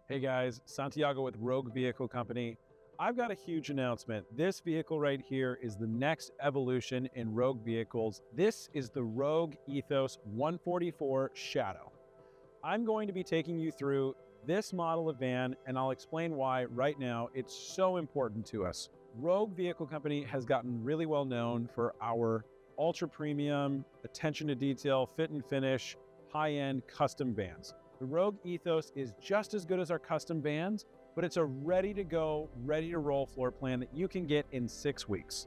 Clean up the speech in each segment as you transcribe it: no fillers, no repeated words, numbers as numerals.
Hey guys, Santiago with Rogue Vehicle Company. I've got a huge announcement. This vehicle right here is the next evolution in Rogue vehicles. This is the Rogue Ethos 144 Shadow. I'm going to be taking you through this model of van, and I'll explain why right now it's so important to us. Rogue Vehicle Company has gotten really well known for our ultra premium, attention to detail, fit and finish, high-end custom vans. The Rogue Ethos is just as good as our custom vans, but it's a ready-to-go, ready-to-roll floor plan that you can get in 6 weeks.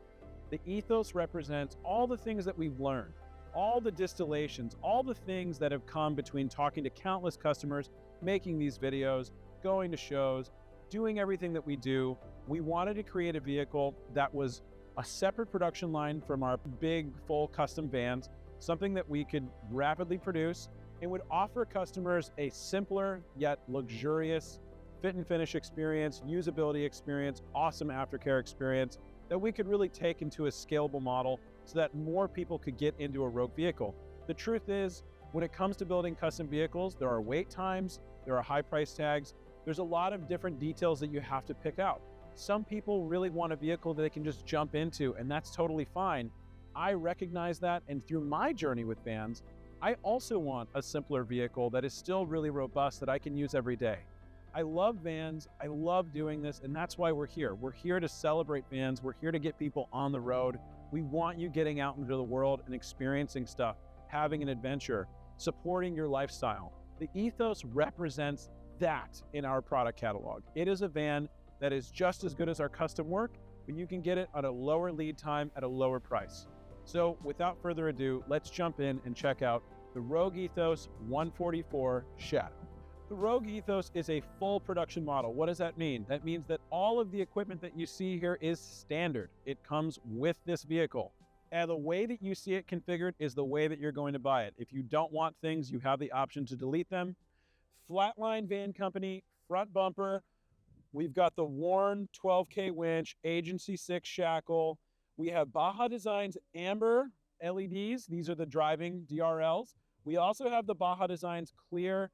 The Ethos represents all the things that we've learned, all the distillations, all the things that have come between talking to countless customers, making these videos, going to shows, doing everything that we do. We wanted to create a vehicle that was a separate production line from our big, full custom vans, something that we could rapidly produce and would offer customers a simpler yet luxurious fit and finish experience, usability experience, awesome aftercare experience that we could really take into a scalable model so that more people could get into a Rogue vehicle. The truth is, when it comes to building custom vehicles, there are wait times, there are high price tags, there's a lot of different details that you have to pick out. Some people really want a vehicle that they can just jump into, and that's totally fine. I recognize that, and through my journey with vans, I also want a simpler vehicle that is still really robust that I can use every day. I love vans, I love doing this, and that's why we're here. We're here to celebrate vans, we're here to get people on the road. We want you getting out into the world and experiencing stuff, having an adventure, supporting your lifestyle. The Ethos represents that in our product catalog. It is a van that is just as good as our custom work, but you can get it at a lower lead time at a lower price. So without further ado, let's jump in and check out the Rogue Ethos 144 Shadow. The Rogue Ethos is a full production model. What does that mean? That means that all of the equipment that you see here is standard. It comes with this vehicle. And the way that you see it configured is the way that you're going to buy it. If you don't want things, you have the option to delete them. Flatline Van Company, front bumper. We've got the Warn 12K winch, Agency 6 shackle. We have Baja Designs amber LEDs. These are the driving DRLs. We also have the Baja Designs clear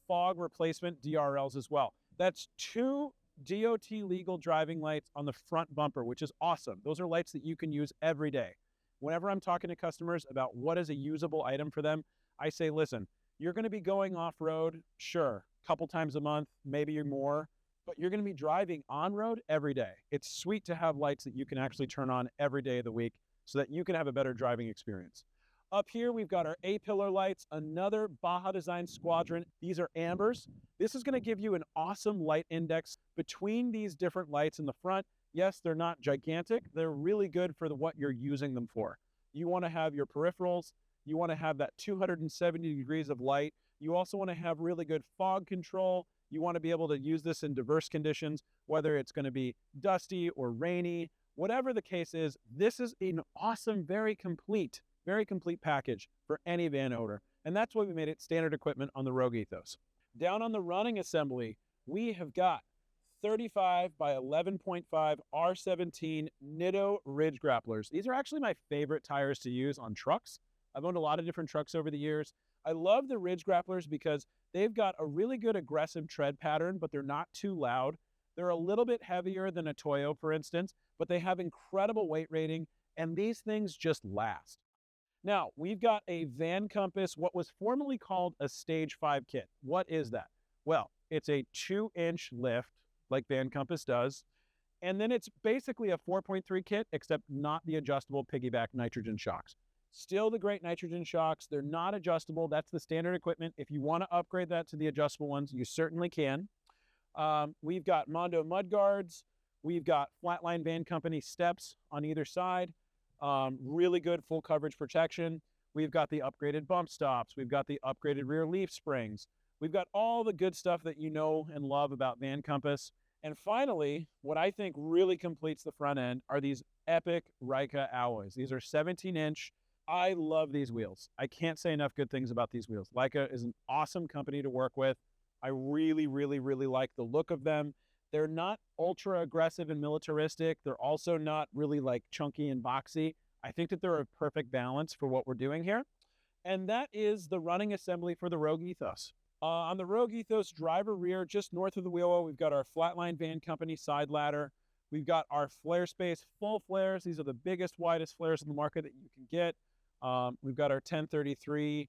fog replacement DRLs as well. That's 2 DOT legal driving lights on the front bumper, which is awesome. Those are lights that you can use every day. Whenever I'm talking to customers about what is a usable item for them, I say, listen, you're going to be going off-road, sure, a couple times a month, maybe more, but you're going to be driving on-road every day. It's sweet to have lights that you can actually turn on every day of the week so that you can have a better driving experience. Up here, we've got our A-pillar lights, another Baja Design Squadron. These are ambers. This is going to give you an awesome light index between these different lights in the front. Yes, they're not gigantic. They're really good for what you're using them for. You want to have your peripherals. You want to have that 270 degrees of light. You also want to have really good fog control. You want to be able to use this in diverse conditions, whether it's going to be dusty or rainy, whatever the case is. This is an awesome, very complete package for any van owner. And that's why we made it standard equipment on the Rogue Ethos. Down on the running assembly, we have got 35 by 11.5 R17 Nitto Ridge Grapplers. These are actually my favorite tires to use on trucks. I've owned a lot of different trucks over the years. I love the Ridge Grapplers because they've got a really good aggressive tread pattern, but they're not too loud. They're a little bit heavier than a Toyo, for instance, but they have incredible weight rating, and these things just last. Now, we've got a Van Compass, what was formerly called a Stage 5 kit. What is that? Well, it's a 2-inch lift, like Van Compass does, and then it's basically a 4.3 kit, except not the adjustable piggyback nitrogen shocks. Still the great nitrogen shocks. They're not adjustable. That's the standard equipment. If you want to upgrade that to the adjustable ones, you certainly can. We've got Mondo mud guards. We've got Flatline Van Company steps on either side. Really good full coverage protection. We've got the upgraded bump stops. We've got the upgraded rear leaf springs. We've got all the good stuff that you know and love about Van Compass. And finally, what I think really completes the front end are these epic Rika alloys. These are 17-inch. I love these wheels. I can't say enough good things about these wheels. Leica is an awesome company to work with. I really, really, really like the look of them. They're not ultra aggressive and militaristic. They're also not really like chunky and boxy. I think that they're a perfect balance for what we're doing here. And that is the running assembly for the Rogue Ethos. On the Rogue Ethos driver rear, just north of the wheel well, we've got our Flatline Van Company side ladder. We've got our flare space, full flares. These are the biggest, widest flares in the market that you can get. We've got our 1033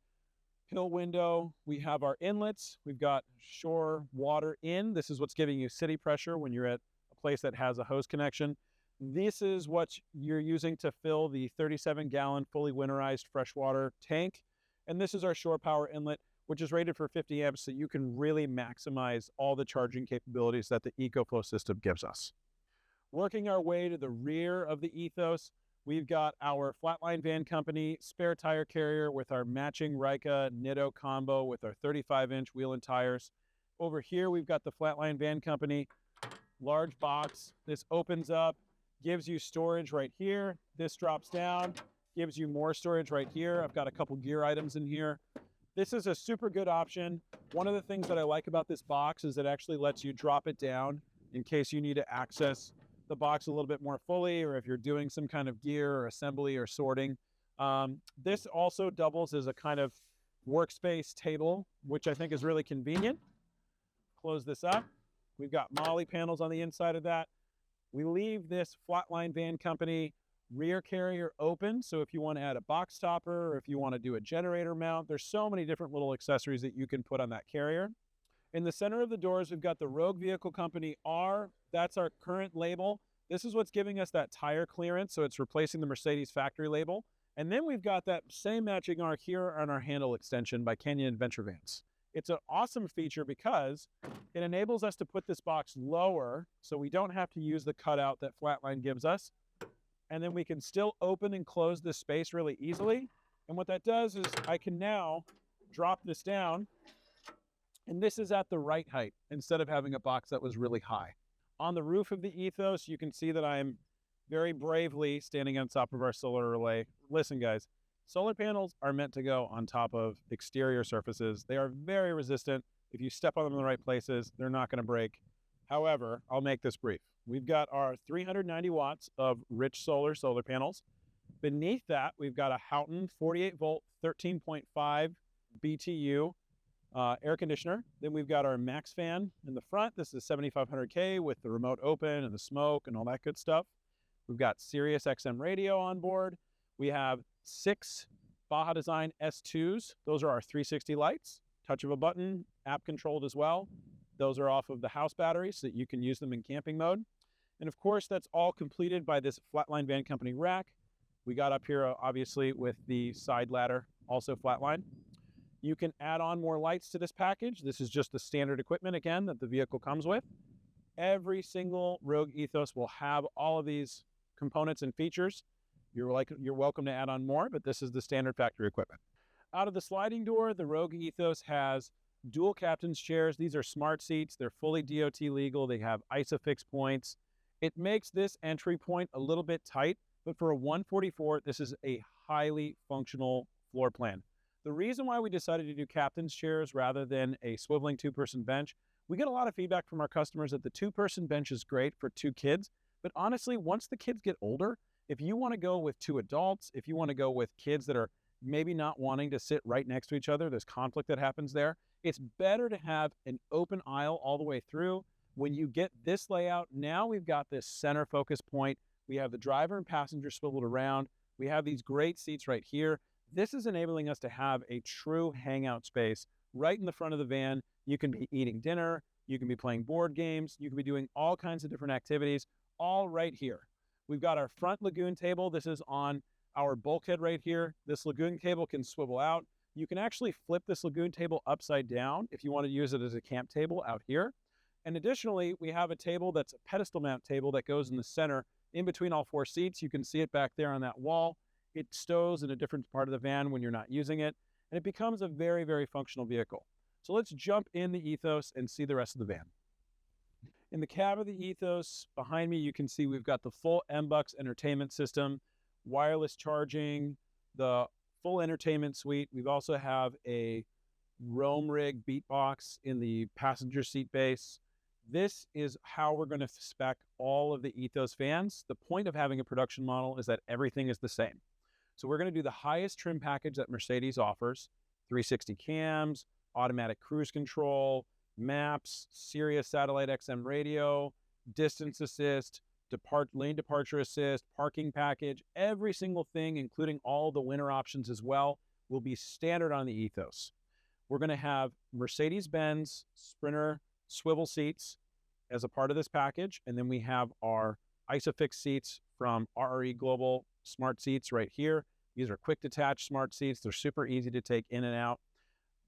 pill window. We have our inlets. We've got shore water in. This is what's giving you city pressure when you're at a place that has a hose connection. This is what you're using to fill the 37-gallon fully winterized freshwater tank. And this is our shore power inlet, which is rated for 50 amps, so you can really maximize all the charging capabilities that the EcoFlow system gives us. Working our way to the rear of the Ethos, we've got our Flatline Van Company spare tire carrier with our matching Ryka Nitto combo with our 35-inch wheel and tires. Over here, we've got the Flatline Van Company large box. This opens up, gives you storage right here. This drops down, gives you more storage right here. I've got a couple gear items in here. This is a super good option. One of the things that I like about this box is it actually lets you drop it down in case you need to access the box a little bit more fully, or if you're doing some kind of gear or assembly or sorting. This also doubles as a kind of workspace table, which I think is really convenient. Close this up. We've got MOLLE panels on the inside of that. We leave this Flatline Van Company rear carrier open, so if you want to add a box topper or if you want to do a generator mount, there's so many different little accessories that you can put on that carrier. In the center of the doors, we've got the Rogue Vehicle Company R. That's our current label. This is what's giving us that tire clearance, so it's replacing the Mercedes factory label. And then we've got that same matching R here on our handle extension by Canyon Adventure Vans. It's an awesome feature because it enables us to put this box lower so we don't have to use the cutout that Flatline gives us. And then we can still open and close this space really easily. And what that does is I can now drop this down, and this is at the right height instead of having a box that was really high. On the roof of the Ethos, you can see that I'm very bravely standing on top of our solar relay. Listen, guys, solar panels are meant to go on top of exterior surfaces. They are very resistant. If you step on them in the right places, they're not going to break. However, I'll make this brief. We've got our 390 watts of rich solar panels. Beneath that, we've got a Houghton 48-volt, 13.5 BTU air conditioner. Then we've got our max fan in the front. This is 7500K with the remote open and the smoke and all that good stuff. We've got Sirius XM radio on board. We have 6 Baja Design S2s. Those are our 360 lights. Touch of a button, app controlled as well. Those are off of the house battery so that you can use them in camping mode. And of course, that's all completed by this Flatline Van Company rack. We got up here, obviously, with the side ladder, also Flatline. You can add on more lights to this package. This is just the standard equipment, again, that the vehicle comes with. Every single Rogue Ethos will have all of these components and features. You're welcome to add on more, but this is the standard factory equipment. Out of the sliding door, the Rogue Ethos has dual captain's chairs. These are smart seats. They're fully DOT legal. They have ISOFIX points. It makes this entry point a little bit tight, but for a 144, this is a highly functional floor plan. The reason why we decided to do captain's chairs rather than a swiveling 2-person bench, we get a lot of feedback from our customers that the 2-person bench is great for 2 kids, but honestly, once the kids get older, if you want to go with 2 adults, if you want to go with kids that are maybe not wanting to sit right next to each other, there's conflict that happens there, it's better to have an open aisle all the way through. When you get this layout, now we've got this center focus point. We have the driver and passenger swiveled around. We have these great seats right here. This is enabling us to have a true hangout space right in the front of the van. You can be eating dinner. You can be playing board games. You can be doing all kinds of different activities, all right here. We've got our front lagoon table. This is on our bulkhead right here. This lagoon table can swivel out. You can actually flip this lagoon table upside down if you want to use it as a camp table out here. And additionally, we have a table that's a pedestal mount table that goes in the center in between all 4 seats. You can see it back there on that wall. It stows in a different part of the van when you're not using it, and it becomes a very, very functional vehicle. So let's jump in the Ethos and see the rest of the van. In the cab of the Ethos, behind me, you can see we've got the full MBUX entertainment system, wireless charging, the full entertainment suite. We've also have a Roam Rig beatbox in the passenger seat base. This is how we're going to spec all of the Ethos vans. The point of having a production model is that everything is the same. So we're going to do the highest trim package that Mercedes offers, 360 cams, automatic cruise control, maps, Sirius satellite XM radio, distance assist, lane departure assist, parking package, every single thing, including all the winter options as well, will be standard on the Ethos. We're going to have Mercedes-Benz Sprinter swivel seats as a part of this package. And then we have our ISOFIX seats from RRE Global Smart Seats right here. These are quick detach smart seats. They're super easy to take in and out.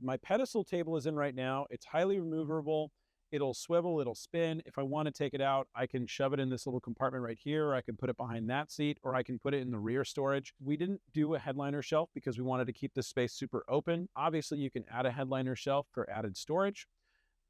My pedestal table is in right now. It's highly removable. It'll swivel, it'll spin. If I want to take it out, I can shove it in this little compartment right here, or I can put it behind that seat, or I can put it in the rear storage. We didn't do a headliner shelf because we wanted to keep this space super open. Obviously, you can add a headliner shelf for added storage,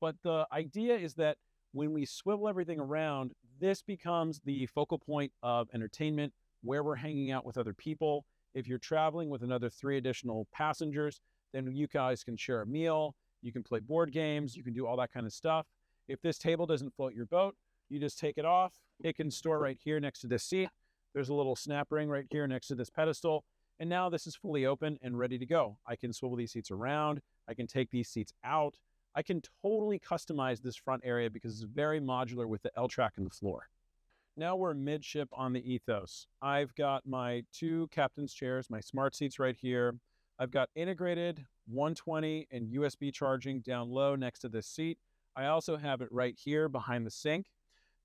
but the idea is that when we swivel everything around, this becomes the focal point of entertainment, where we're hanging out with other people. If you're traveling with another 3 additional passengers, then you guys can share a meal. You can play board games. You can do all that kind of stuff. If this table doesn't float your boat, you just take it off. It can store right here next to this seat. There's a little snap ring right here next to this pedestal. And now this is fully open and ready to go. I can swivel these seats around. I can take these seats out. I can totally customize this front area because it's very modular with the L-track in the floor. Now we're midship on the Ethos. I've got my 2 captain's chairs, my smart seats right here. I've got integrated 120 and USB charging down low next to this seat. I also have it right here behind the sink.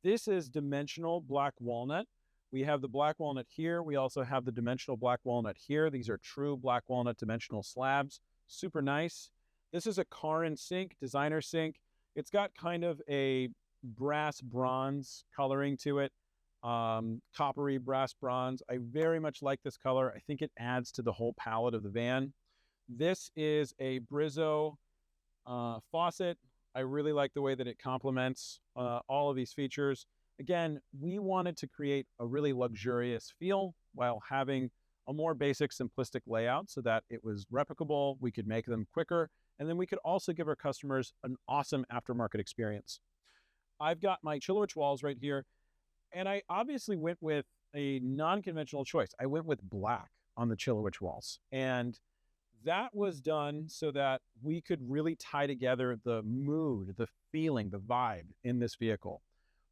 This is dimensional black walnut. We have the black walnut here. We also have the dimensional black walnut here. These are true black walnut dimensional slabs. Super nice. This is a Karin sink, designer sink. It's got kind of a brass bronze coloring to it. Coppery brass bronze. I very much like this color. I think it adds to the whole palette of the van. This is a Brizzo faucet. I really like the way that it complements all of these features. Again, we wanted to create a really luxurious feel while having a more basic, simplistic layout so that it was replicable, we could make them quicker, and then we could also give our customers an awesome aftermarket experience. I've got my Chilowich walls right here, and I obviously went with a non-conventional choice. I went with black on the Chilowich walls, and that was done so that we could really tie together the mood, the feeling, the vibe in this vehicle.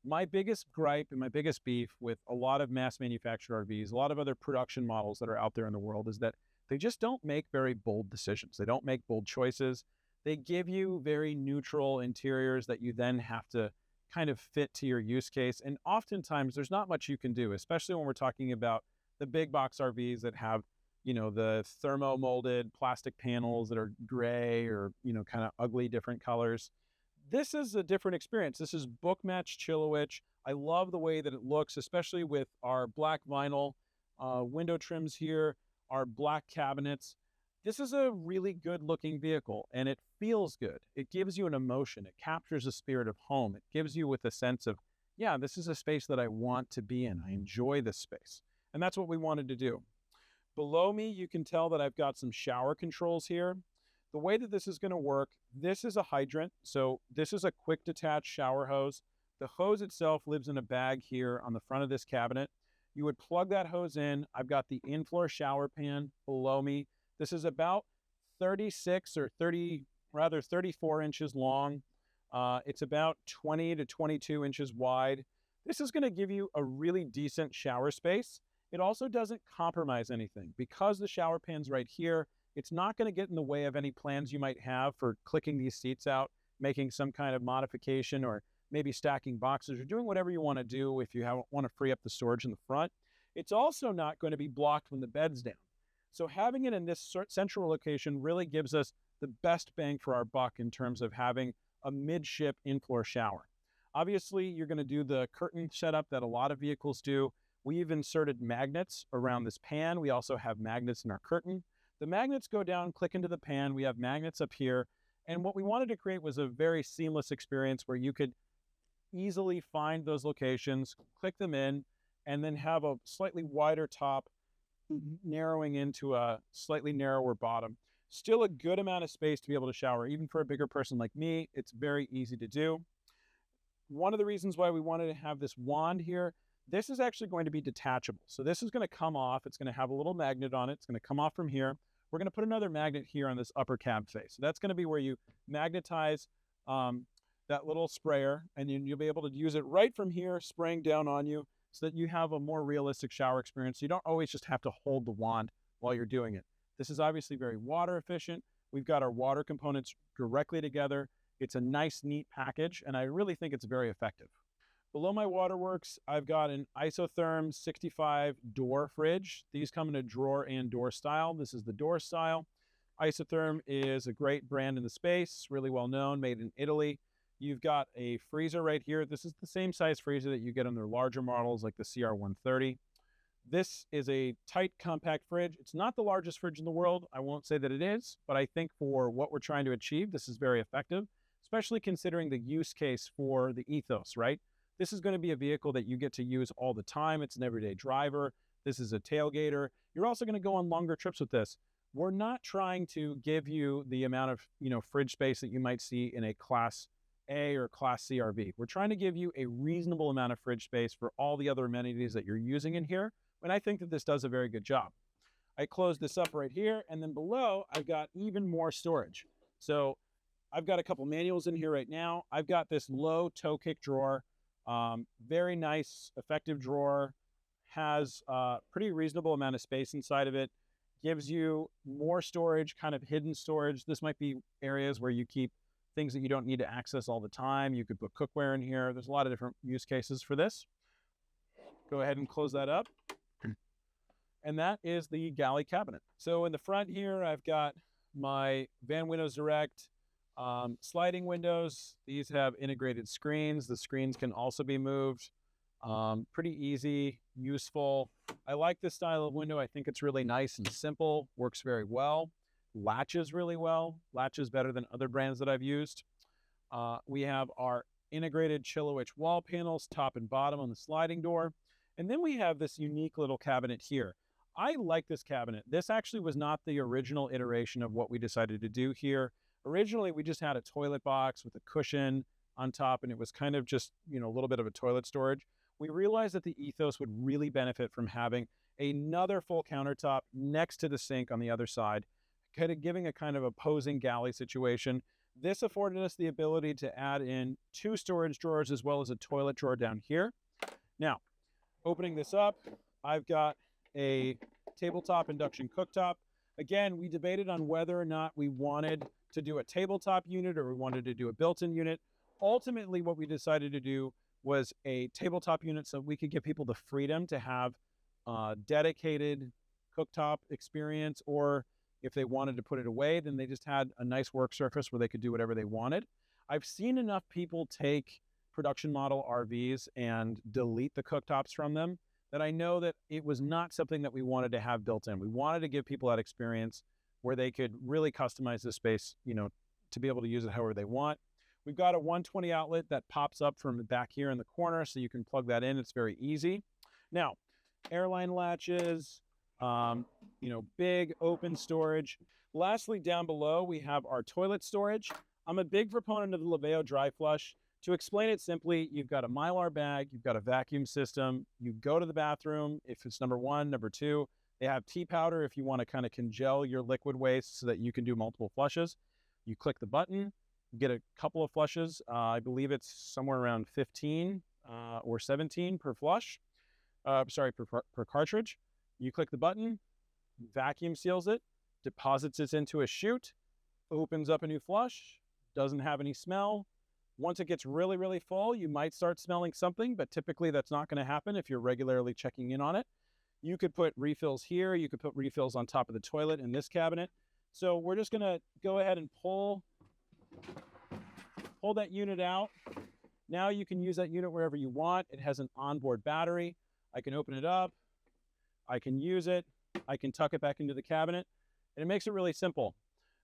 My biggest gripe and my biggest beef with a lot of mass manufactured RVs, a lot of other production models that are out there in the world, is that they just don't make very bold decisions. They don't make bold choices. They give you very neutral interiors that you then have to kind of fit to your use case. And oftentimes there's not much you can do, especially when we're talking about the big box RVs that have, you know, the thermo molded plastic panels that are gray or, you know, kind of ugly different colors. This is a different experience. This is book match Chilowich. I love the way that it looks, especially with our black vinyl window trims here, our black cabinets. This is a really good looking vehicle and it feels good. It gives you an emotion. It captures the spirit of home. It gives you with a sense of, yeah, this is a space that I want to be in. I enjoy this space. And that's what we wanted to do. Below me, you can tell that I've got some shower controls here. The way that this is going to work, this is a hydrant. So this is a quick detach shower hose. The hose itself lives in a bag here on the front of this cabinet. You would plug that hose in. I've got the in-floor shower pan below me. This is about 36 or 34 inches long. It's about 20 to 22 inches wide. This is going to give you a really decent shower space. It also doesn't compromise anything. Because the shower pan's right here, it's not going to get in the way of any plans you might have for clicking these seats out, making some kind of modification, or maybe stacking boxes, or doing whatever you want to do if you want to free up the storage in the front. It's also not going to be blocked when the bed's down. So having it in this central location really gives us the best bang for our buck in terms of having a midship in-floor shower. Obviously, you're going to do the curtain setup that a lot of vehicles do. We've inserted magnets around this pan. We also have magnets in our curtain. The magnets go down, click into the pan. We have magnets up here. And what we wanted to create was a very seamless experience where you could easily find those locations, click them in, and then have a slightly wider top narrowing into a slightly narrower bottom. Still a good amount of space to be able to shower. Even for a bigger person like me, it's very easy to do. One of the reasons why we wanted to have this wand here, this is actually going to be detachable. So this is going to come off. It's going to have a little magnet on it. It's going to come off from here. we're going to put another magnet here on this upper cab face. So that's going to be where you magnetize that little sprayer, and then you'll be able to use it right from here, spraying down on you, so that you have a more realistic shower experience. You don't always just have to hold the wand while you're doing it. This is obviously very water efficient. We've got our water components directly together. It's a nice, neat package, and I really think it's very effective. Below my waterworks, I've got an isotherm 65 door fridge. These come in a drawer and door style. This is the door style. Isotherm is a great brand in the space, really well known, made in Italy. You've got a freezer right here. This is the same size freezer that you get on their larger models like the CR130. This is a tight, compact fridge. It's not the largest fridge in the world. I won't say that it is, but I think for what we're trying to achieve, this is very effective, especially considering the use case for the Ethos, right? This is going to be a vehicle that you get to use all the time. It's an everyday driver. This is a tailgater. You're also going to go on longer trips with this. We're not trying to give you the amount of, fridge space that you might see in a Class A or Class C RV. We're trying to give you a reasonable amount of fridge space for all the other amenities that you're using in here. And I think that this does a very good job. I close this up right here, and then below, I've got even more storage. So I've got a couple manuals in here right now. I've got this low toe kick drawer. Very nice, effective drawer. Has a pretty reasonable amount of space inside of it. Gives you more storage, kind of hidden storage. This might be areas where you keep things that you don't need to access all the time. You could put cookware in here. There's a lot of different use cases for this. Go ahead and close that up. And that is the Galley cabinet. So in the front here, I've got my Van Windows Direct sliding windows. These have integrated screens. The screens can also be moved. Pretty easy, useful. I like this style of window. I think it's really nice and simple, works very well, latches really well, latches better than other brands that I've used. We have our integrated Chillowitch wall panels, top and bottom on the sliding door. And then we have this unique little cabinet here. I like this cabinet. This actually was not the original iteration of what we decided to do here. Originally, we just had a toilet box with a cushion on top, and it was kind of just, a little bit of a toilet storage. We realized that the Ethos would really benefit from having another full countertop next to the sink on the other side, kind of giving a kind of opposing galley situation. This afforded us the ability to add in 2 storage drawers as well as a toilet drawer down here. Now, opening this up, I've got a tabletop induction cooktop. Again, we debated on whether or not we wanted to do a tabletop unit or we wanted to do a built-in unit. Ultimately, what we decided to do was a tabletop unit so we could give people the freedom to have a dedicated cooktop experience, or if they wanted to put it away, then they just had a nice work surface where they could do whatever they wanted. I've seen enough people take production model RVs and delete the cooktops from them that I know that it was not something that we wanted to have built in. We wanted to give people that experience where they could really customize the space, to be able to use it however they want. We've got a 120 outlet that pops up from back here in the corner, so you can plug that in. It's very easy. Now, airline latches, big open storage. Lastly, down below, we have our toilet storage. I'm a big proponent of the Laveo dry flush. To explain it simply, you've got a Mylar bag, you've got a vacuum system, you go to the bathroom if it's number 1, number 2. They have tea powder if you want to kind of congel your liquid waste so that you can do multiple flushes. You click the button, you get a couple of flushes. I believe it's somewhere around 15 or 17 per flush. Per cartridge. You click the button, vacuum seals it, deposits it into a chute, opens up a new flush, doesn't have any smell. Once it gets really, really full, you might start smelling something, but typically that's not going to happen if you're regularly checking in on it. You could put refills here. You could put refills on top of the toilet in this cabinet. So we're just going to go ahead and pull that unit out. Now you can use that unit wherever you want. It has an onboard battery. I can open it up. I can use it. I can tuck it back into the cabinet. And it makes it really simple.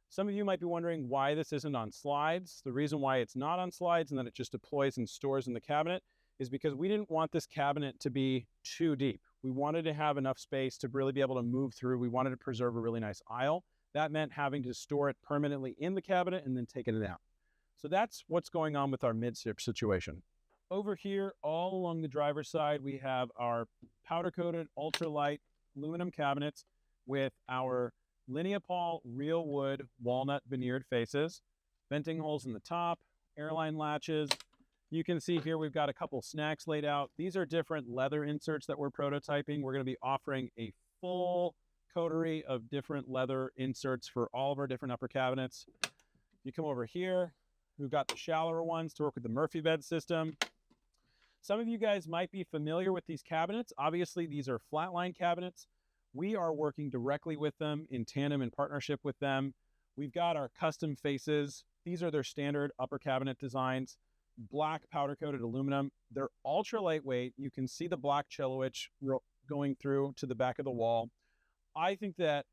Some of you might be wondering why this isn't on slides. The reason why it's not on slides and that it just deploys and stores in the cabinet is because we didn't want this cabinet to be too deep. We wanted to have enough space to really be able to move through. We wanted to preserve a really nice aisle. That meant having to store it permanently in the cabinet and then taking it out. So that's what's going on with our mid-sip situation. Over here, all along the driver's side, we have our powder-coated ultralight aluminum cabinets with our Lineapol real wood walnut veneered faces, venting holes in the top, airline latches. You can see here we've got a couple snacks laid out. These are different leather inserts that we're prototyping. We're going to be offering a full coterie of different leather inserts for all of our different upper cabinets. You come over here, we've got the shallower ones to work with the Murphy bed system. Some of you guys might be familiar with these cabinets. Obviously, these are flatline cabinets. We are working directly with them in tandem and partnership with them. We've got our custom faces. These are their standard upper cabinet designs, black powder coated aluminum. They're ultra lightweight. You can see the black cello itch going through to the back of the wall. I think that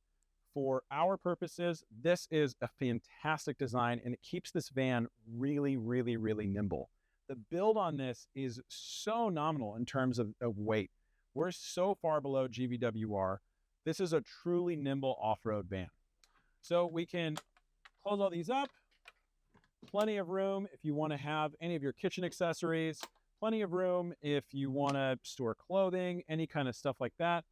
for our purposes, this is a fantastic design, and it keeps this van really, really, really nimble. The build on this is so nominal in terms of weight. We're so far below GVWR. This is a truly nimble off-road van. So we can close all these up. Plenty of room if you want to have any of your kitchen accessories. Plenty of room if you want to store clothing, any kind of stuff like that.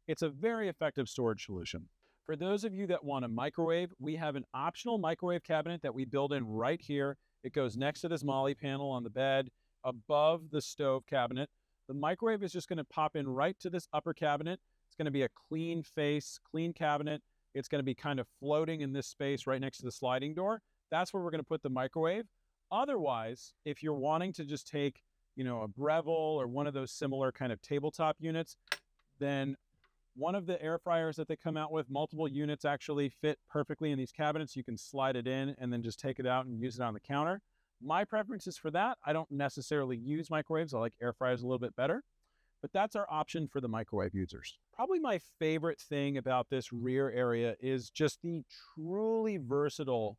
It's a very effective storage solution. For those of you that want a microwave, we have an optional microwave cabinet that we build in right here. It goes next to this Molly panel on the bed, above the stove cabinet. The microwave is just going to pop in right to this upper cabinet. It's going to be a clean face, clean cabinet. It's going to be kind of floating in this space right next to the sliding door. That's where we're going to put the microwave. Otherwise, if you're wanting to just take, a Breville or one of those similar kind of tabletop units, then one of the air fryers that they come out with, multiple units actually fit perfectly in these cabinets. You can slide it in and then just take it out and use it on the counter. My preference is for that. I don't necessarily use microwaves. I like air fryers a little bit better, but that's our option for the microwave users. Probably my favorite thing about this rear area is just the truly versatile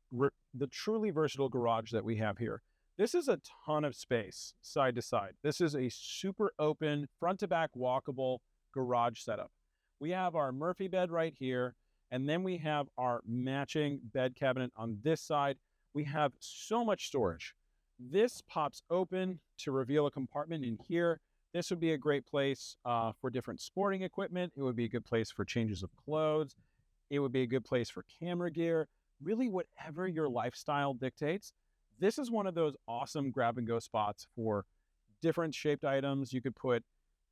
garage that we have here. This is a ton of space side to side. This is a super open, front to back walkable garage setup. We have our Murphy bed right here, and then we have our matching bed cabinet on this side. We have so much storage. This pops open to reveal a compartment in here. This would be a great place for different sporting equipment. It would be a good place for changes of clothes. It would be a good place for camera gear. Really, whatever your lifestyle dictates. This is one of those awesome grab and go spots for different shaped items. You could put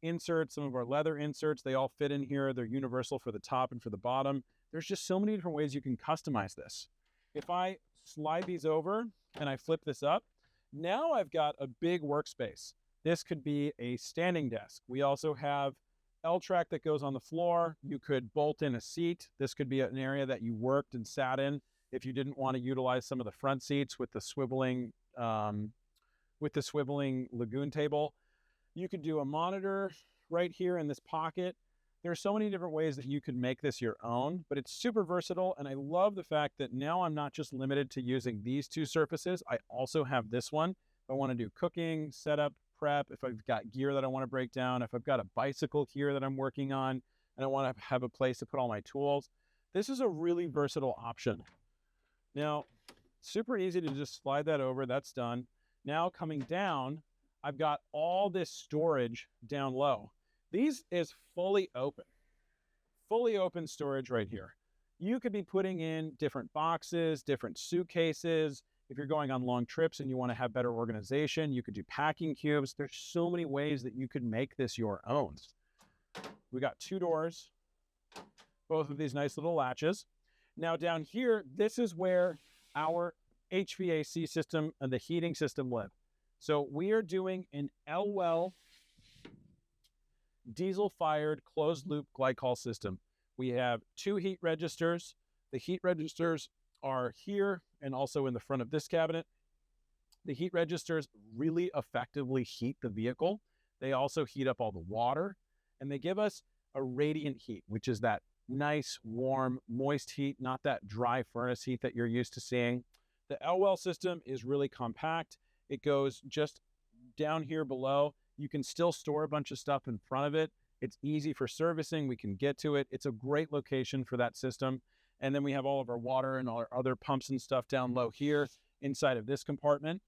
inserts, some of our leather inserts, they all fit in here. They're universal for the top and for the bottom. There's just so many different ways you can customize this. If I slide these over and I flip this up, now I've got a big workspace. This could be a standing desk. We also have L-track that goes on the floor. You could bolt in a seat. This could be an area that you worked and sat in if you didn't want to utilize some of the front seats with the swiveling lagoon table. You could do a monitor right here in this pocket. There are so many different ways that you could make this your own, but it's super versatile. And I love the fact that now I'm not just limited to using these two surfaces. I also have this one. If I want to do cooking, setup, prep, if I've got gear that I want to break down, if I've got a bicycle here that I'm working on, and I want to have a place to put all my tools, this is a really versatile option. Now, super easy to just slide that over. That's done. Now coming down, I've got all this storage down low. These is fully open storage right here. You could be putting in different boxes, different suitcases. If you're going on long trips and you want to have better organization, you could do packing cubes. There's so many ways that you could make this your own. We got two doors, both of these nice little latches. Now down here, this is where our HVAC system and the heating system live. So we are doing an L-well diesel-fired closed-loop glycol system. We have two heat registers. The heat registers are here and also in the front of this cabinet. The heat registers really effectively heat the vehicle. They also heat up all the water, and they give us a radiant heat, which is that nice, warm, moist heat, not that dry furnace heat that you're used to seeing. The L-well system is really compact. It goes just down here below. You can still store a bunch of stuff in front of it. It's easy for servicing. We can get to it. It's a great location for that system. And then we have all of our water and all our other pumps and stuff down low here inside of this compartment.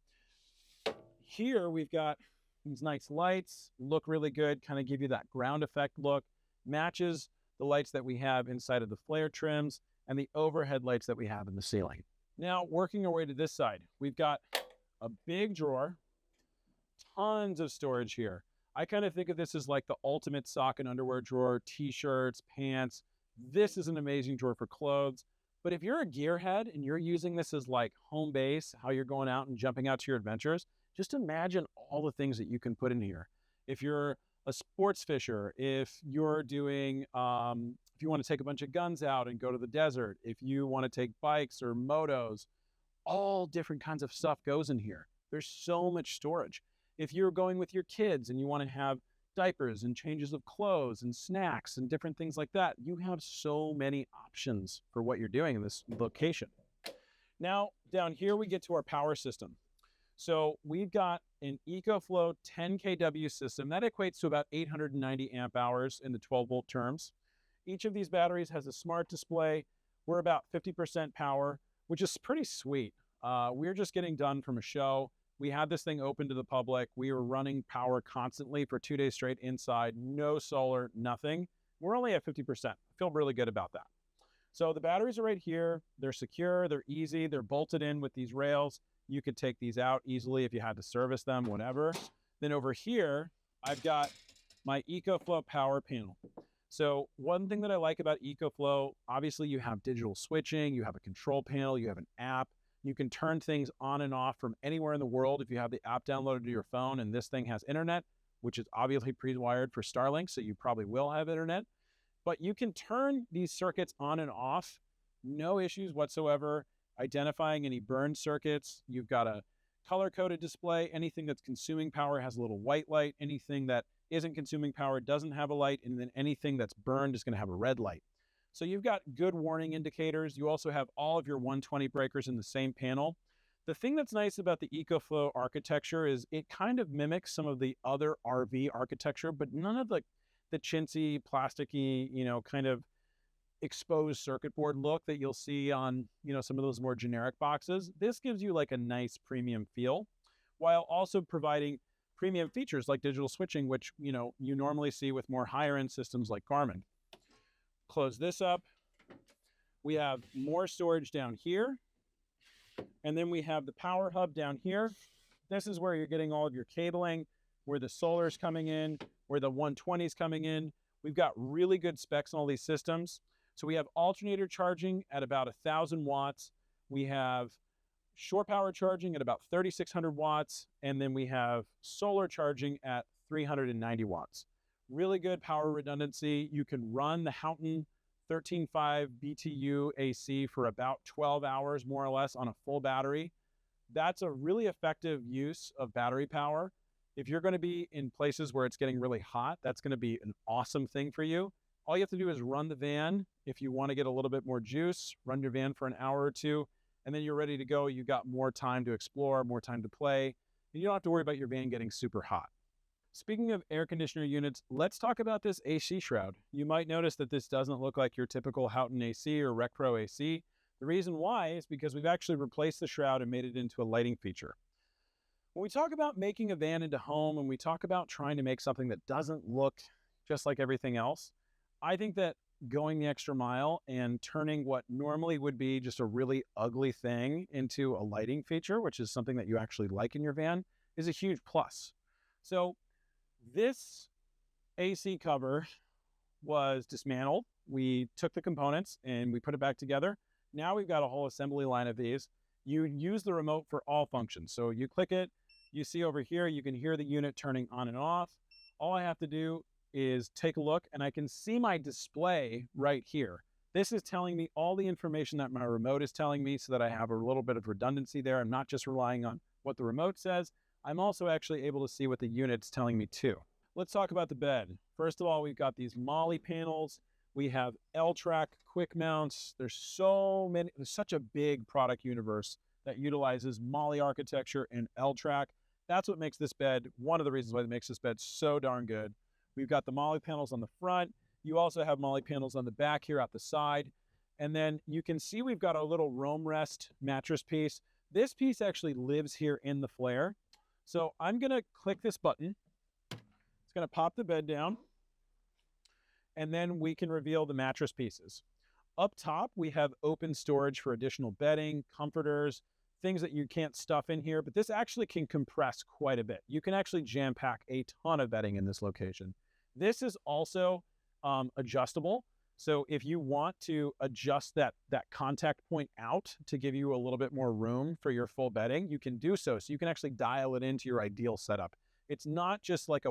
Here we've got these nice lights, look really good, kind of give you that ground effect look. Matches the lights that we have inside of the flare trims, and the overhead lights that we have in the ceiling. Now, working our way to this side, we've got a big drawer, tons of storage here. I kind of think of this as like the ultimate sock and underwear drawer, t-shirts, pants. This is an amazing drawer for clothes. But if you're a gearhead and you're using this as like home base, how you're going out and jumping out to your adventures, just imagine all the things that you can put in here. If you're a sports fisher, if you're doing, if you want to take a bunch of guns out and go to the desert, if you want to take bikes or motos, all different kinds of stuff goes in here. There's so much storage. If you're going with your kids and you want to have diapers and changes of clothes and snacks and different things like that, you have so many options for what you're doing in this location. Now, down here we get to our power system. So we've got an EcoFlow 10 kW system. That equates to about 890 amp hours in the 12-volt terms. Each of these batteries has a smart display. We're about 50% power, which is pretty sweet. We're just getting done from a show. We had this thing open to the public. We were running power constantly for 2 days straight inside, no solar, nothing. We're only at 50%. I feel really good about that. So the batteries are right here. They're secure, they're easy, they're bolted in with these rails. You could take these out easily if you had to service them, whatever. Then over here, I've got my EcoFlow power panel. So one thing that I like about EcoFlow, obviously you have digital switching, you have a control panel, you have an app. You can turn things on and off from anywhere in the world if you have the app downloaded to your phone, and this thing has internet, which is obviously pre-wired for Starlink, so you probably will have internet. But you can turn these circuits on and off, no issues whatsoever. Identifying any burned circuits. You've got a color-coded display. Anything that's consuming power has a little white light. Anything that isn't consuming power doesn't have a light, and then anything that's burned is going to have a red light. So you've got good warning indicators. You also have all of your 120 breakers in the same panel. The thing that's nice about the EcoFlow architecture is it kind of mimics some of the other RV architecture, but none of the chintzy, plasticky, kind of exposed circuit board look that you'll see on, some of those more generic boxes. This gives you like a nice premium feel, while also providing premium features like digital switching, which, you normally see with more higher end systems like Garmin. Close this up. We have more storage down here. And then we have the power hub down here. This is where you're getting all of your cabling, where the solar is coming in, where the 120 is coming in. We've got really good specs on all these systems. So we have alternator charging at about 1,000 watts. We have shore power charging at about 3,600 watts. And then we have solar charging at 390 watts. Really good power redundancy. You can run the Houghton 13.5 BTU AC for about 12 hours, more or less, on a full battery. That's a really effective use of battery power. If you're going to be in places where it's getting really hot, that's going to be an awesome thing for you. All you have to do is run the van. If you want to get a little bit more juice, run your van for an hour or two, and then you're ready to go. You got more time to explore, more time to play, and you don't have to worry about your van getting super hot. Speaking of air conditioner units, let's talk about this AC shroud. You might notice that this doesn't look like your typical Houghton AC or Rec Pro AC. The reason why is because we've actually replaced the shroud and made it into a lighting feature. When we talk about making a van into home and we talk about trying to make something that doesn't look just like everything else, I think that going the extra mile and turning what normally would be just a really ugly thing into a lighting feature, which is something that you actually like in your van, is a huge plus. So this AC cover was dismantled. We took the components and we put it back together. Now we've got a whole assembly line of these. You use the remote for all functions. So you click it, you see over here, you can hear the unit turning on and off. All I have to do is take a look and I can see my display right here. This is telling me all the information that my remote is telling me so that I have a little bit of redundancy there. I'm not just relying on what the remote says. I'm also actually able to see what the unit's telling me too. Let's talk about the bed. First of all, we've got these MOLLE panels. We have L-track quick mounts. There's such a big product universe that utilizes MOLLE architecture and L-track. That's what makes this bed, one of the reasons why it makes this bed so darn good. We've got the MOLLE panels on the front. You also have MOLLE panels on the back here at the side. And then you can see we've got a little Roam Rest mattress piece. This piece actually lives here in the flare. So I'm gonna click this button. It's gonna pop the bed down. and then we can reveal the mattress pieces. Up top, we have open storage for additional bedding, comforters, things that you can't stuff in here, but this actually can compress quite a bit. You can actually jam pack a ton of bedding in this location. This is also adjustable. So if you want to adjust that contact point out to give you a little bit more room for your full bedding, you can do so. So you can actually dial it into your ideal setup. It's not just like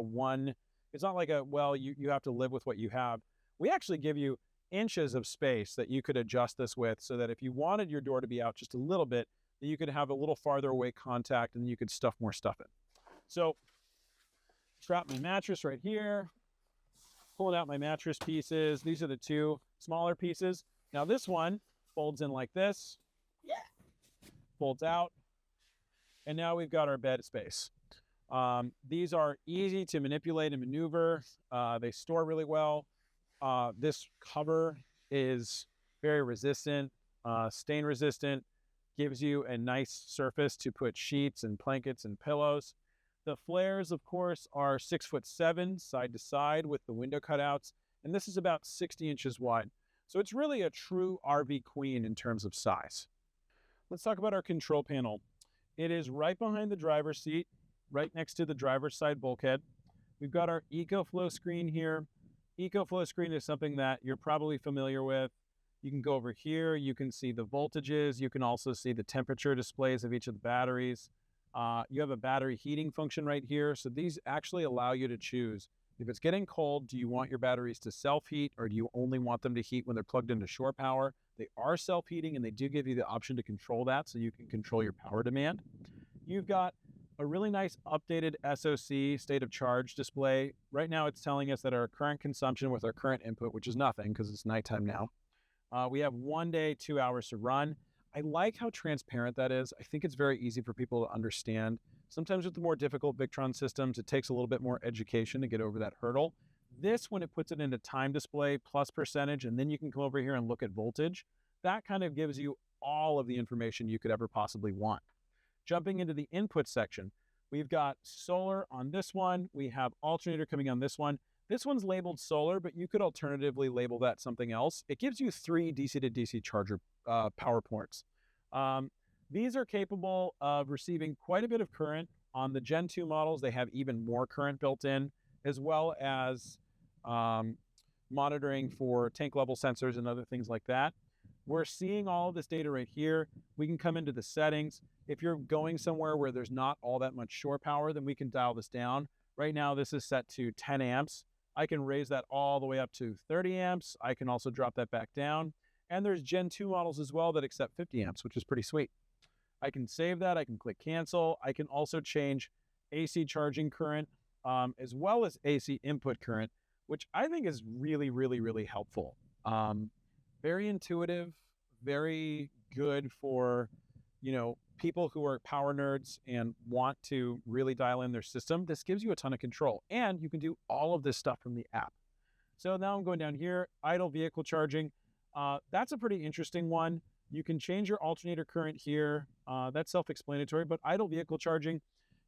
it's not like well, you have to live with what you have. We actually give you inches of space that you could adjust this with, so that if you wanted your door to be out just a little bit, that you could have a little farther away contact and you could stuff more stuff in. So strap my mattress right here, pulling out my mattress pieces. These are the two smaller pieces. Now this one folds in like this, folds out, and now we've got our bed space. These are easy to manipulate and maneuver. They store really well. This cover is very resistant, stain resistant, gives you a nice surface to put sheets and blankets and pillows. The flares, of course, are 6'7" side to side with the window cutouts, and this is about 60 inches wide. So it's really a true RV queen in terms of size. Let's talk about our control panel. It is right behind the driver's seat, right next to the driver's side bulkhead. We've got our EcoFlow screen here. EcoFlow screen is something that you're probably familiar with. You can go over here, you can see the voltages, you can also see the temperature displays of each of the batteries. You have a battery heating function right here. So these actually allow you to choose, if it's getting cold, do you want your batteries to self-heat, or do you only want them to heat when they're plugged into shore power? They are self-heating, and they do give you the option to control that, so you can control your power demand. You've got a really nice updated SOC, state of charge display. Right now it's telling us that our current consumption with our current input, which is nothing because it's nighttime now, we have 1 day, 2 hours to run. I like how transparent that is. I think it's very easy for people to understand. Sometimes with the more difficult Victron systems, it takes a little bit more education to get over that hurdle. This, when it puts it into time display plus percentage, and then you can come over here and look at voltage, that kind of gives you all of the information you could ever possibly want. Jumping into the input section, we've got solar on this one. We have alternator coming on this one. This one's labeled solar, but you could alternatively label that something else. It gives you 3 DC to DC charger power ports. These are capable of receiving quite a bit of current. On the Gen 2 models, they have even more current built in, as well as monitoring for tank level sensors and other things like that. We're seeing all of this data right here. We can come into the settings. If you're going somewhere where there's not all that much shore power, then we can dial this down. Right now, this is set to 10 amps. I can raise that all the way up to 30 amps. I can also drop that back down. And there's Gen 2 models as well that accept 50 amps, which is pretty sweet. I can save that. I can click cancel. I can also change AC charging current as well as AC input current, which I think is really, really, really helpful. Very intuitive, very good for, people who are power nerds and want to really dial in their system. This gives you a ton of control, and you can do all of this stuff from the app. So now I'm going down here, idle vehicle charging. That's a pretty interesting one. You can change your alternator current here. That's self-explanatory, but idle vehicle charging,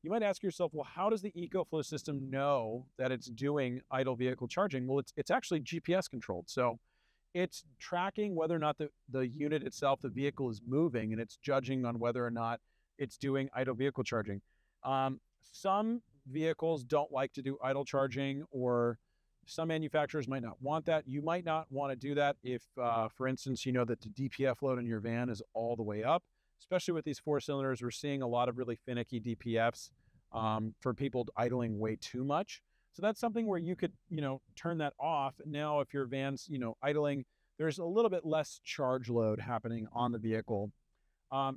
you might ask yourself, well, how does the EcoFlow system know that it's doing idle vehicle charging? Well, it's actually GPS controlled. So it's tracking whether or not the unit itself, the vehicle, is moving, and it's judging on whether or not it's doing idle vehicle charging. Some vehicles don't like to do idle charging, or some manufacturers might not want that. You might not want to do that if, for instance, you know that the DPF load in your van is all the way up. Especially with these 4-cylinders, we're seeing a lot of really finicky DPFs for people idling way too much. So that's something where you could, turn that off. Now, if your van's, idling, there's a little bit less charge load happening on the vehicle.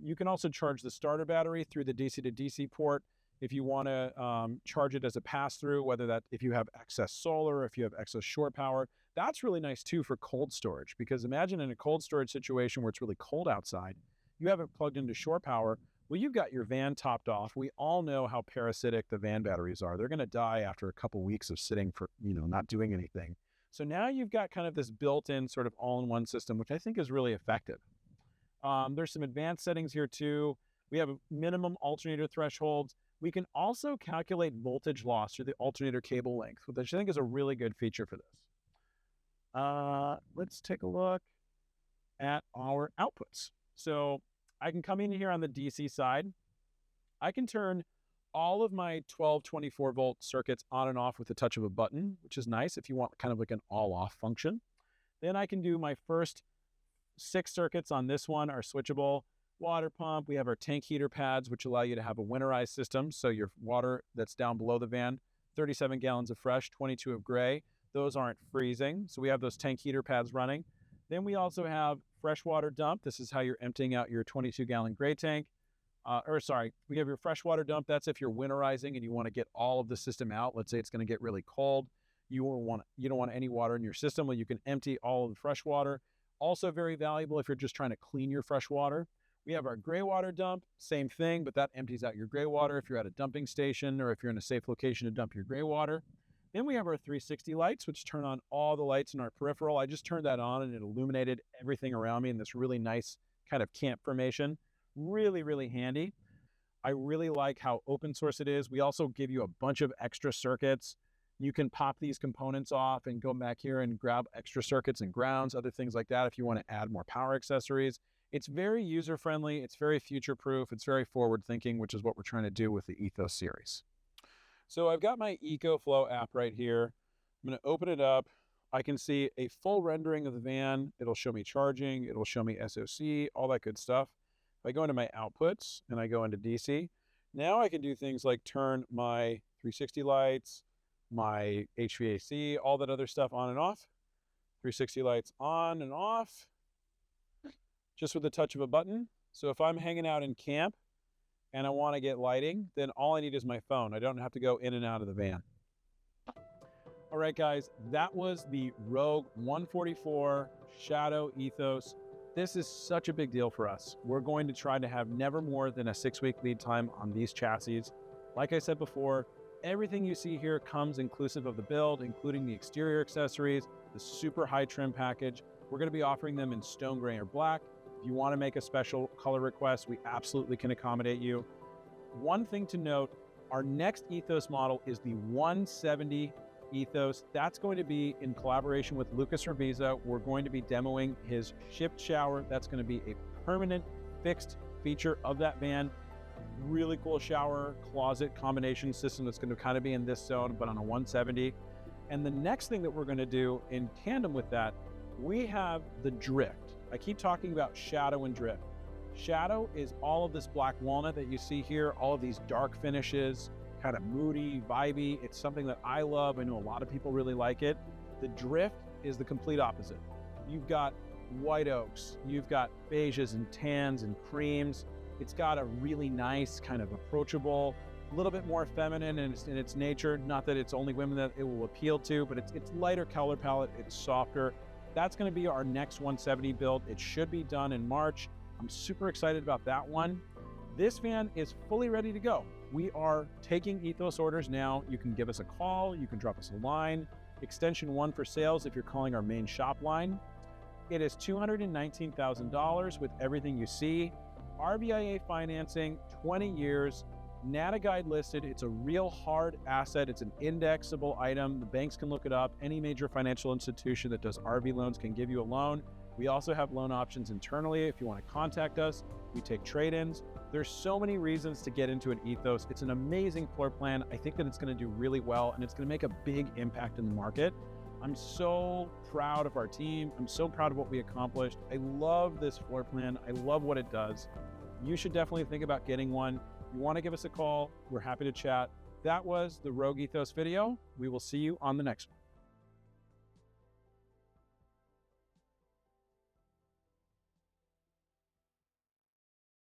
You can also charge the starter battery through the DC to DC port if you want to charge it as a pass-through, if you have excess solar, if you have excess shore power. That's really nice too for cold storage, because imagine in a cold storage situation where it's really cold outside, you have it plugged into shore power. Well, you've got your van topped off. We all know how parasitic the van batteries are. They're going to die after a couple weeks of sitting for, not doing anything. So now you've got kind of this built-in sort of all-in-one system, which I think is really effective. There's some advanced settings here too. We have a minimum alternator thresholds. We can also calculate voltage loss through the alternator cable length, which I think is a really good feature for this. Let's take a look at our outputs. So I can come in here on the DC side. I can turn all of my 12, 24 volt circuits on and off with the touch of a button, which is nice if you want kind of like an all off function. Then I can do my first 6 circuits on this one are switchable. Water pump, we have our tank heater pads, which allow you to have a winterized system. So your water that's down below the van, 37 gallons of fresh, 22 of gray. Those aren't freezing. So we have those tank heater pads running. Then we also have freshwater dump. This is how you're emptying out your 22-gallon gray tank. We have your freshwater dump. That's if you're winterizing and you want to get all of the system out. Let's say it's going to get really cold. You don't want any water in your system. Well, you can empty all of the fresh water. Also very valuable if you're just trying to clean your fresh water. We have our gray water dump, same thing, but that empties out your gray water if you're at a dumping station or if you're in a safe location to dump your gray water. Then we have our 360 lights, which turn on all the lights in our peripheral. I just turned that on and it illuminated everything around me in this really nice kind of camp formation. Really, really handy. I really like how open source it is. We also give you a bunch of extra circuits. You can pop these components off and go back here and grab extra circuits and grounds, other things like that if you want to add more power accessories. It's very user-friendly. It's very future-proof. It's very forward-thinking, which is what we're trying to do with the Ethos series. So I've got my EcoFlow app right here. I'm going to open it up. I can see a full rendering of the van. It'll show me charging. It'll show me SOC, all that good stuff. If I go into my outputs and I go into DC, now I can do things like turn my 360 lights, my HVAC, all that other stuff on and off. 360 lights on and off, just with the touch of a button. So if I'm hanging out in camp and I want to get lighting, then all I need is my phone. I don't have to go in and out of the van. All right, guys, that was the Rogue 144 Shadow Ethos. This is such a big deal for us. We're going to try to have never more than a 6-week lead time on these chassis. Like I said before, everything you see here comes inclusive of the build, including the exterior accessories, the super high trim package. We're going to be offering them in stone gray or black. If you want to make a special color request, we absolutely can accommodate you. One thing to note, our next Ethos model is the 170 Ethos. That's going to be in collaboration with Lucas Urbiza. We're going to be demoing his shipped shower. That's going to be a permanent fixed feature of that van. Really cool shower closet combination system that's going to kind of be in this zone, but on a 170. And the next thing that we're going to do in tandem with that, we have the drift. I keep talking about shadow and drift. Shadow is all of this black walnut that you see here, all of these dark finishes, kind of moody, vibey. It's something that I love. I know a lot of people really like it. The drift is the complete opposite. You've got white oaks, you've got beiges and tans and creams. It's got a really nice kind of approachable, a little bit more feminine in its nature. Not that it's only women that it will appeal to, but it's lighter color palette, it's softer. That's going to be our next 170 build. It should be done in March. I'm super excited about that one. This van is fully ready to go. We are taking Ethos orders now. You can give us a call, you can drop us a line. Extension 1 for sales if you're calling our main shop line. It is $219,000 with everything you see. RVIA financing, 20 years, NATA guide listed. It's a real hard asset. It's an indexable item. The banks can look it up. Any major financial institution that does RV loans can give you a loan. We also have loan options internally if you want to contact us. We take trade-ins. There's so many reasons to get into an Ethos. It's an amazing floor plan. I think that it's going to do really well and it's going to make a big impact in the market. I'm so proud of our team. I'm so proud of what we accomplished. I love this floor plan. I love what it does. You should definitely think about getting one. If you want to give us a call, we're happy to chat. That was the Rogue Ethos video. We will see you on the next one.